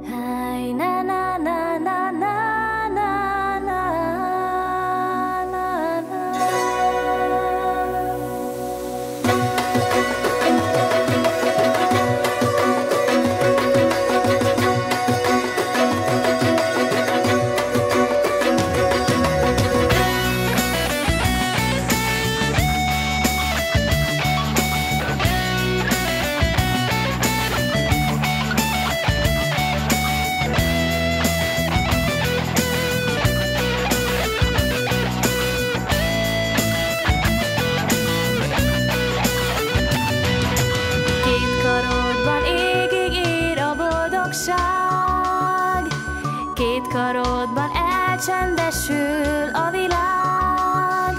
Háj, na na na na na na na na na. Két karodban elcsendesül a világ,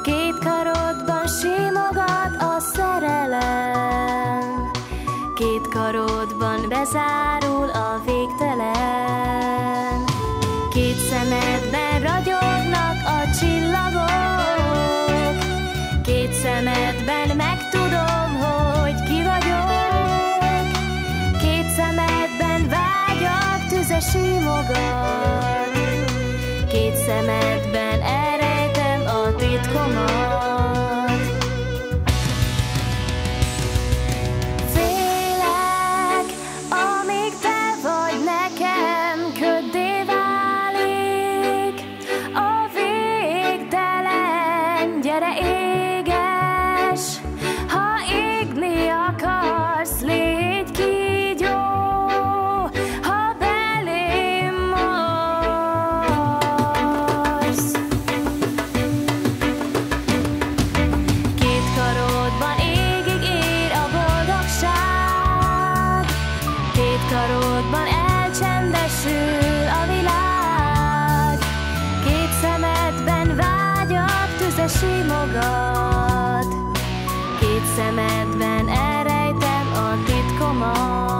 két karodban simogat a szerelem, két karodban bezárul a végtelen. Két szemedben ragyognak a csillagok, két szemedben megtudom, hogy ki vagyok, két szemedben vágyak tüze simogat, két szemedben elrejtem a titkomat. Félek, amíg te vagy nekem, köddé válik a végtelen. Gyere, éges, ha égni akarsz, légy kígyó, ha belém marsz. Két karodban égig ér a boldogság, két karodban elcsendesül a világ, két szemedben vágyak tüze simogat, két szemedben elrejtem a titkomat.